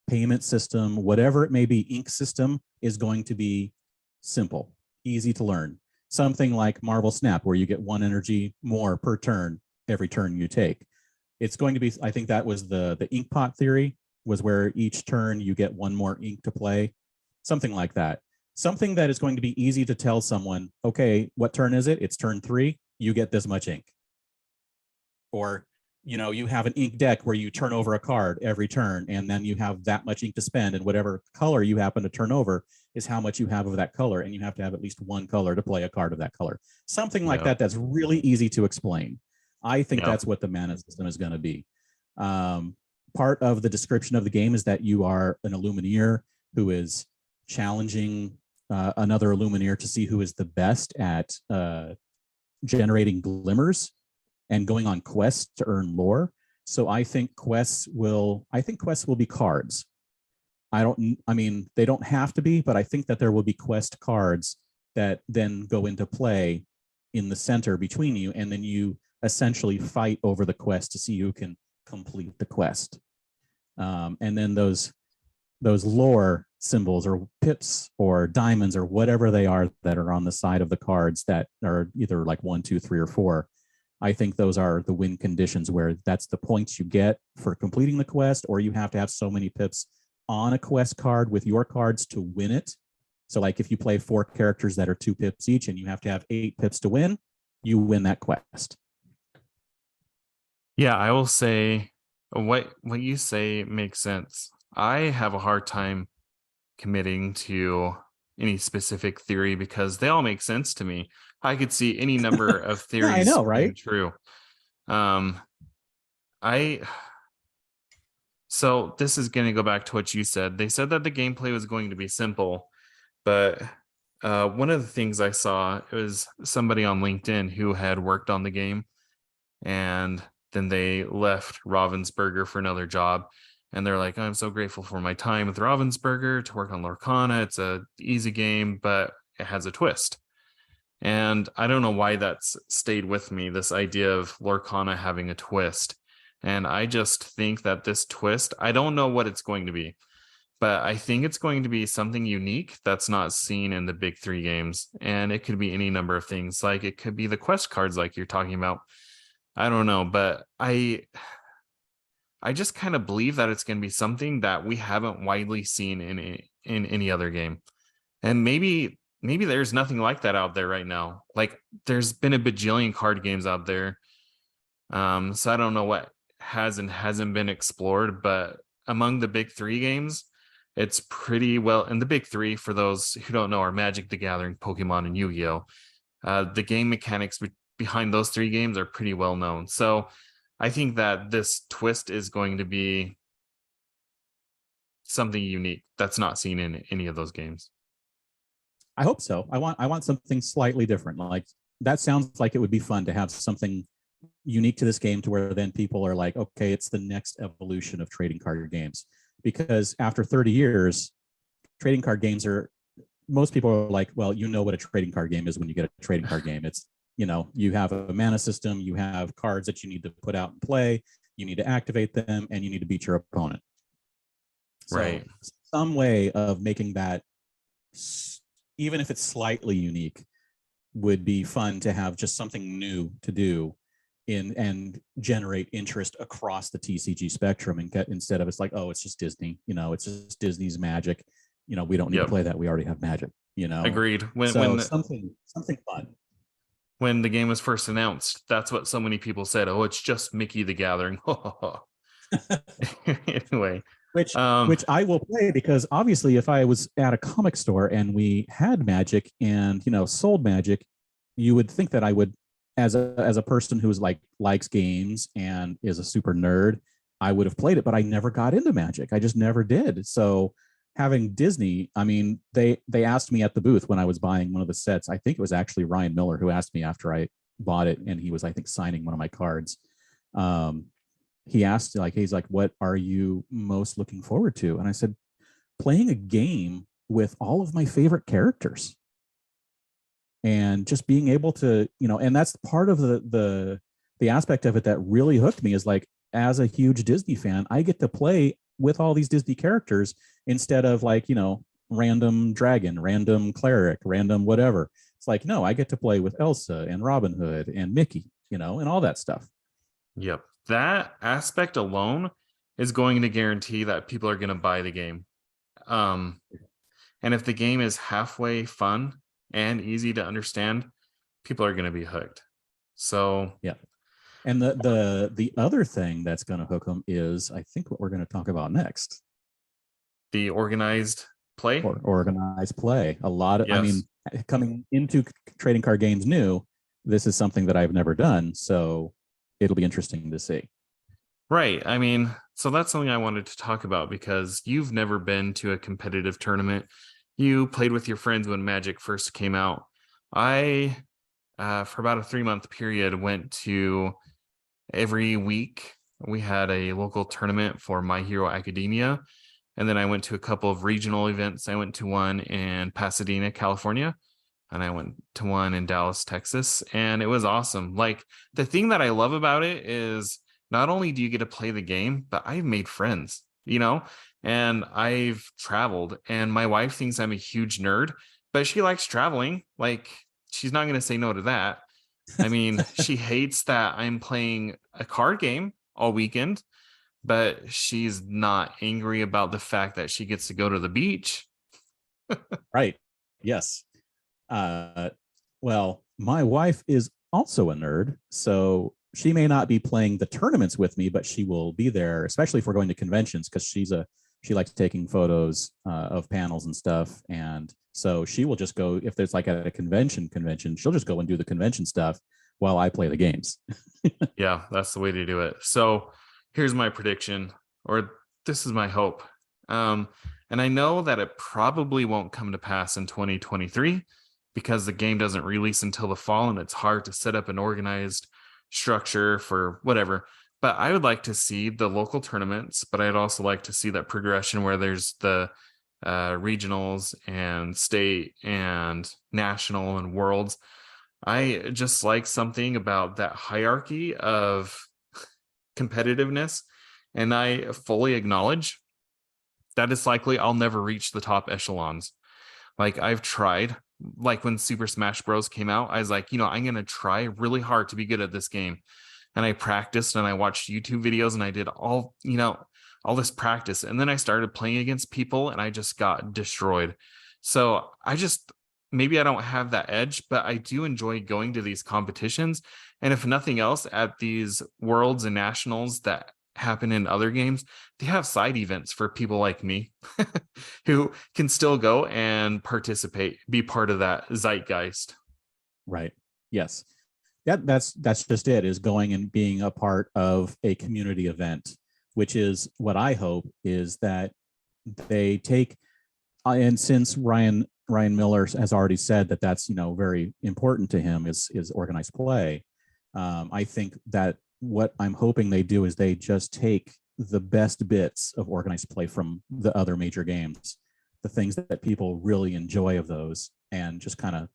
payment system, whatever it may be, ink system is going to be simple, easy to learn. Something like Marvel Snap, where you get 1 energy more per turn every turn you take. It's going to be, I think that was the ink pot theory, was where each turn you get 1 more ink to play, something like that. Something that is going to be easy to tell someone, okay, what turn is it? It's turn 3, you get this much ink. Or you have an ink deck where you turn over a card every turn, and then you have that much ink to spend, and whatever color you happen to turn over is how much you have of that color, and you have to have at least 1 color to play a card of that color. Something like that that's really easy to explain. I think that's what the mana system is going to be. Part of the description of the game is that you are an Illumineer who is challenging another Illumineer to see who is the best at generating glimmers and going on quests to earn lore. So I think quests will be cards. They don't have to be, but I think that there will be quest cards that then go into play in the center between you, and then you essentially fight over the quest to see who can complete the quest. And then those lore symbols or pips or diamonds or whatever they are that are on the side of the cards that are either like 1, 2, 3, or 4. I think those are the win conditions, where that's the points you get for completing the quest, or you have to have so many pips on a quest card with your cards to win it. So like if you play 4 characters that are 2 pips each and you have to have 8 pips to win, you win that quest. Yeah, I will say what you say makes sense. I have a hard time committing to any specific theory because they all make sense to me. I could see any number of theories I know, right? being true. So this is going to go back to what you said. They said that the gameplay was going to be simple, but one of the things I saw, it was somebody on LinkedIn who had worked on the game, and then they left Ravensburger for another job. And they're like, I'm so grateful for my time with Ravensburger to work on Lorcana. It's a easy game, but it has a twist. And I don't know why that's stayed with me, this idea of Lorcana having a twist. And I just think that this twist, I don't know what it's going to be, but I think it's going to be something unique that's not seen in the big 3 games. And it could be any number of things. Like it could be the quest cards like you're talking about. I don't know, but I just kind of believe that it's going to be something that we haven't widely seen in any other game. And maybe there's nothing like that out there right now. Like there's been a bajillion card games out there. So I don't know what has and hasn't been explored, but among the big 3 games, it's pretty well. And the big 3, for those who don't know, are Magic the Gathering, Pokemon, and Yu-Gi-Oh! The game mechanics behind those 3 games are pretty well known. So I think that this twist is going to be something unique that's not seen in any of those games. I hope so. I want something slightly different. Like that sounds like it would be fun to have something unique to this game, to where then people are like, okay, it's the next evolution of trading card games. Because after 30 years, trading card games are most people are like, well, you know what a trading card game is when you get a trading card game. It's, you have a mana system, you have cards that you need to put out and play, you need to activate them, and you need to beat your opponent. So Right. some way of making that, even if it's slightly unique, would be fun to have just something new to do and generate interest across the TCG spectrum, and get, instead of it's like, oh, it's just Disney, it's just Disney's Magic. We don't need to Yep. play that. We already have Magic, Agreed. So something fun. When the game was first announced, that's what so many people said. Oh, it's just Mickey the Gathering. Anyway, Which I will play, because obviously if I was at a comic store and we had Magic and sold Magic, you would think that I would, as a person who's likes games and is a super nerd, I would have played it, but I never got into Magic. I just never did. So having Disney, I mean, they asked me at the booth when I was buying one of the sets. I think it was actually Ryan Miller who asked me after I bought it, and he was, I think, signing one of my cards. He asked, he's like, what are you most looking forward to? And I said, playing a game with all of my favorite characters, and just being able to, and that's part of the aspect of it that really hooked me, is like, as a huge Disney fan, I get to play with all these Disney characters instead of random dragon, random cleric, random whatever. It's like, no, I get to play with Elsa and Robin Hood and Mickey, and all that stuff. Yep. That aspect alone is going to guarantee that people are going to buy the game. And if the game is halfway fun and easy to understand, people are going to be hooked. So yeah. And the other thing that's going to hook them is, I think, what we're going to talk about next. The organized play. Or organized play. A lot of, yes. I mean, coming into trading card games new, this is something that I've never done. So it'll be interesting to see. Right. I mean, so that's something I wanted to talk about, because you've never been to a competitive tournament. You played with your friends when Magic first came out. I, for about a 3-month period, went to every week. We had a local tournament for My Hero Academia. And then I went to a couple of regional events. I went to one in Pasadena, California, and I went to one in Dallas, Texas. And it was awesome. Like, the thing that I love about it is not only do you get to play the game, but I've made friends, and I've traveled, and my wife thinks I'm a huge nerd, but she likes traveling. Like, she's not going to say no to that. I mean, she hates that I'm playing a card game all weekend, but she's not angry about the fact that she gets to go to the beach. Right. Yes. Well, my wife is also a nerd, so she may not be playing the tournaments with me, but she will be there, especially if we're going to conventions, because she likes taking photos of panels and stuff. And so she will just go, if there's at a convention, she'll just go and do the convention stuff while I play the games. Yeah, that's the way to do it. So here's my prediction, or this is my hope. And I know that it probably won't come to pass in 2023, because the game doesn't release until the fall, and it's hard to set up an organized structure for whatever. But I would like to see the local tournaments, but I'd also like to see that progression where there's the regionals and state and national and worlds. I just like something about that hierarchy of competitiveness, and I fully acknowledge that it's likely I'll never reach the top echelons. Like, I've tried, like when Super Smash Bros. Came out, I was like, I'm going to try really hard to be good at this game. And I practiced and I watched YouTube videos and I did all this practice. And then I started playing against people and I just got destroyed. So maybe I don't have that edge, but I do enjoy going to these competitions. And if nothing else, at these worlds and nationals that happen in other games, they have side events for people like me who can still go and participate, be part of that zeitgeist. Right. Yes. That's just it, is going and being a part of a community event, which is what I hope is that they take, and since Ryan Miller has already said that that's very important to him is organized play. I think that what I'm hoping they do is they just take the best bits of organized play from the other major games the things that people really enjoy of those, and just kind of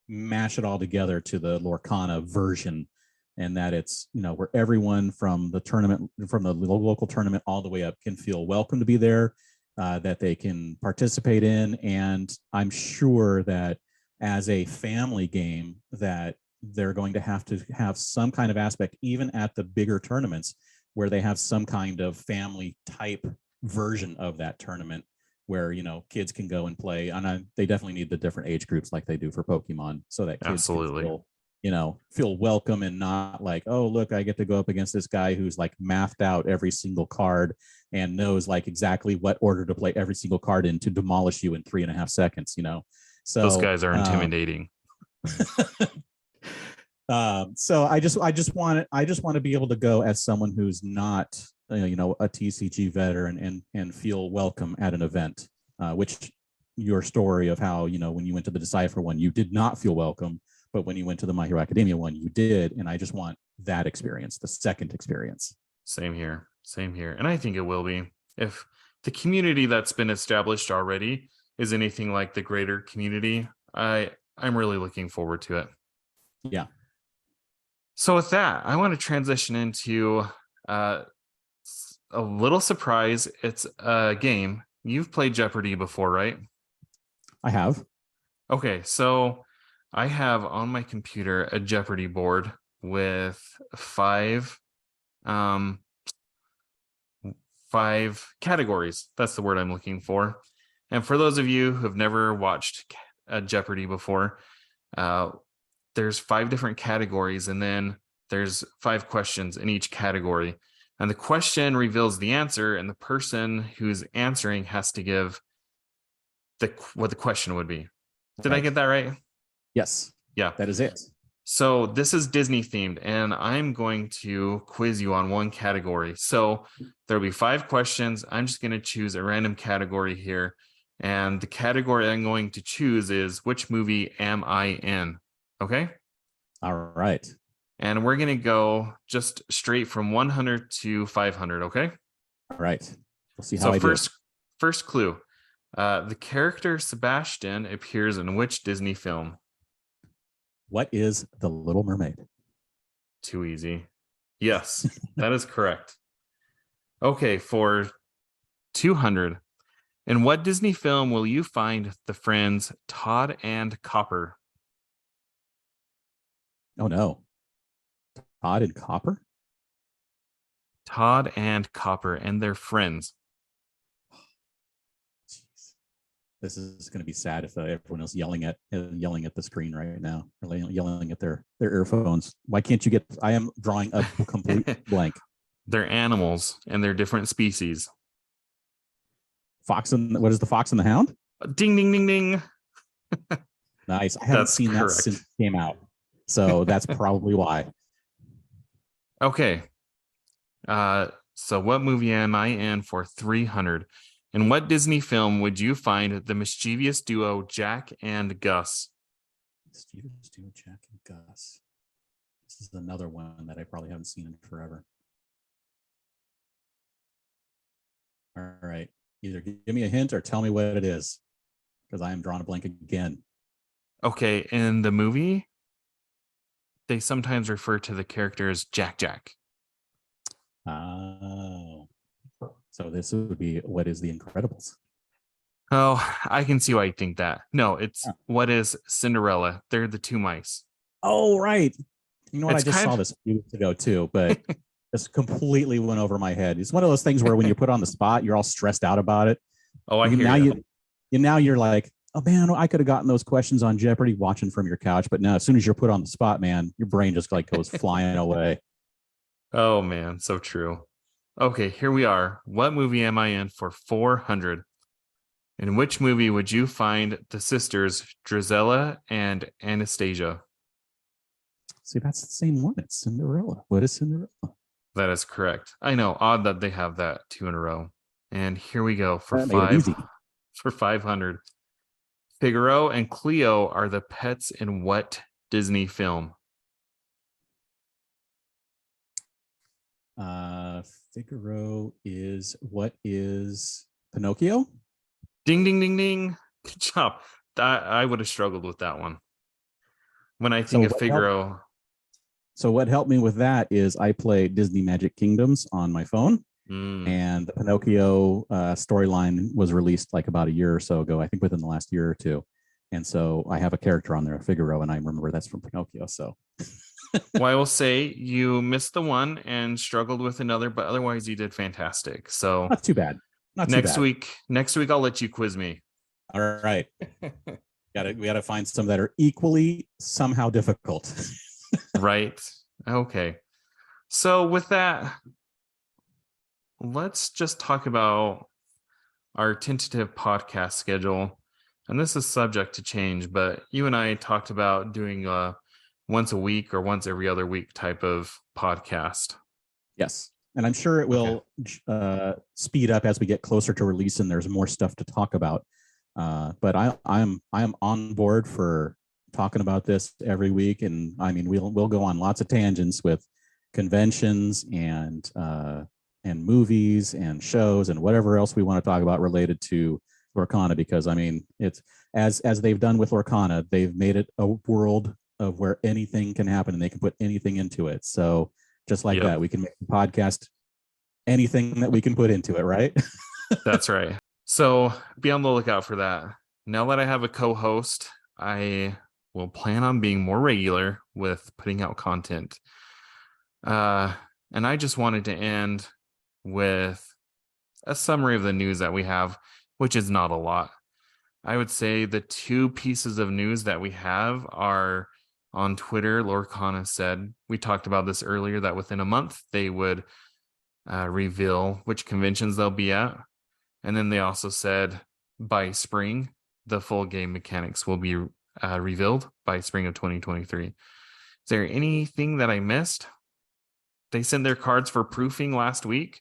mash it all together to the Lorcana version. And that it's, where everyone from the tournament, from the local tournament all the way up, can feel welcome to be there, that they can participate in. And I'm sure that as a family game, that they're going to have some kind of aspect, even at the bigger tournaments, where they have some kind of family type version of that tournament where, kids can go and play. And they definitely need the different age groups like they do for Pokemon, so that kids Absolutely. can feel welcome, and not like, oh, look, I get to go up against this guy who's like mathed out every single card and knows like exactly what order to play every single card in to demolish you in 3.5 seconds, So Those guys are intimidating. So I just want to be able to go as someone who's not, a TCG veteran, and feel welcome at an event, which your story of how, when you went to the Decipher one, you did not feel welcome, but when you went to the My Hero Academia one, you did. And I just want that experience, the second experience. Same here. And I think it will be. If the community that's been established already is anything like the greater community, I'm really looking forward to it. Yeah. So with that, I want to transition into a little surprise. It's a game. You've played Jeopardy before, right? I have. Okay, so I have on my computer a Jeopardy board with five categories. That's the word I'm looking for. And for those of you who have never watched Jeopardy before, there's 5 different categories, and then there's 5 questions in each category. And the question reveals the answer, and the person who's answering has to give what the question would be. Did I get that right? Yes. Yeah. That is it. So this is Disney themed, and I'm going to quiz you on one category. So there'll be 5 questions. I'm just going to choose a random category here. And the category I'm going to choose is, which movie am I in? Okay. All right. And we're going to go just straight from 100 to 500. Okay. All right. We'll see how I do. do. First clue. The character Sebastian appears in which Disney film? What is The Little Mermaid? Too easy. Yes, that is correct. Okay, for 200. In what Disney film will you find the friends Todd and Copper? Oh, no. Todd and Copper? Todd and Copper and their friends. Jeez. This is going to be sad if everyone else yelling at the screen right now, or yelling at their earphones. Why can't you get? I am drawing a complete blank. They're animals, and they're different species. What is the Fox and the Hound? Ding, ding, ding, ding. Nice. I haven't seen that since it came out, so that's probably why. Okay. So what movie am I in for 300? In what Disney film would you find the mischievous duo Jack and Gus? Mischievous duo Jack and Gus. This is another one that I probably haven't seen in forever. All right. Either give me a hint or tell me what it is, because I am drawing a blank again. Okay. In the movie, they sometimes refer to the character as Jack. Oh. So this would be, what is The Incredibles? Oh, I can see why you think that. No, it's what is Cinderella? They're the 2 mice. Oh, right. You know what? I just saw this a few weeks ago too, but this completely went over my head. It's one of those things where when you're put on the spot, you're all stressed out about it. Oh, I hear you. Now you're like, oh man, I could have gotten those questions on Jeopardy watching from your couch. But now as soon as you're put on the spot, man, your brain just like goes flying away. Oh man, so true. Okay, here we are. What movie am I in for 400? In which movie would you find the sisters Drizella and Anastasia? See, that's the same one. It's Cinderella. What is Cinderella? That is correct. I know, odd that they have that 2 in a row. And here we go for 500. Figaro and Cleo are the pets in what Disney film? Figaro is, what is Pinocchio? Ding, ding, ding, ding. Good job. I would have struggled with that one. When I think of Figaro. So what helped me with that is I play Disney Magic Kingdoms on my phone. And the Pinocchio storyline was released like about a year or so ago, I think within the last year or two. And so I have a character on there, Figaro, and I remember that's from Pinocchio. So, well, I will say you missed the one and struggled with another, but otherwise you did fantastic. So not too bad. Next week, I'll let you quiz me. All right. We gotta find some that are equally somehow difficult. Right. Okay. So with that, let's just talk about our tentative podcast schedule. And this is subject to change, but you and I talked about doing a once a week or once every other week type of podcast. Yes. And I'm sure it will speed up as we get closer to release and there's more stuff to talk about. But I am on board for talking about this every week. And I mean, we'll go on lots of tangents with conventions and movies and shows and whatever else we want to talk about related to Lorcana, because I mean, it's as they've done with Lorcana, they've made it a world of where anything can happen and they can put anything into it. So just like that, we can make the podcast anything that we can put into it, right? That's right. So be on the lookout for that. Now that I have a co-host, I will plan on being more regular with putting out content. And I just wanted to end with a summary of the news that we have, which is not a lot. I would say the two pieces of news that we have are on Twitter. Lorcana said, we talked about this earlier, that within a month they would reveal which conventions they'll be at. And then they also said by spring, the full game mechanics will be revealed by spring of 2023. Is there anything that I missed? They sent their cards for proofing last week.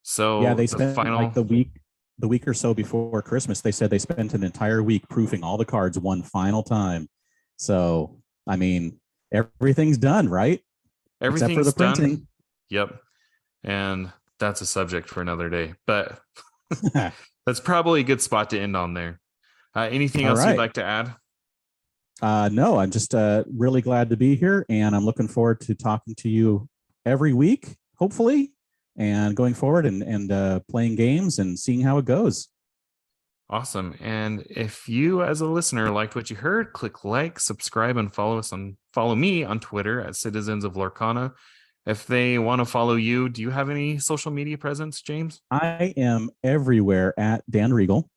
So yeah, they spent like the week or so before Christmas. They said they spent an entire week proofing all the cards one final time. So, I mean, everything's done, right? Everything's except for the printing. Done. Yep. And that's a subject for another day, but that's probably a good spot to end on there. Anything else you'd like to add? No, I'm just really glad to be here, and I'm looking forward to talking to you every week, hopefully, and going forward and playing games and seeing how it goes. Awesome. And if you as a listener liked what you heard, click like, subscribe, and follow me on Twitter at Citizens of Lorcana. If they want to follow you, do you have any social media presence, James? I am everywhere at Dan Regal.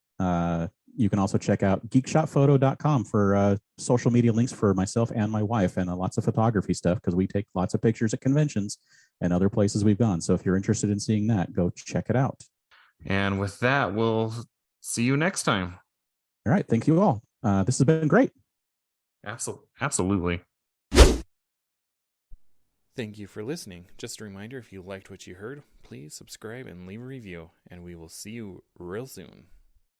You can also check out geekshotphoto.com for social media links for myself and my wife, and lots of photography stuff, because we take lots of pictures at conventions and other places we've gone. So if you're interested in seeing that, go check it out. And with that, we'll see you next time. All right. Thank you all. This has been great. Absolutely. Thank you for listening. Just a reminder, if you liked what you heard, please subscribe and leave a review, and we will see you real soon.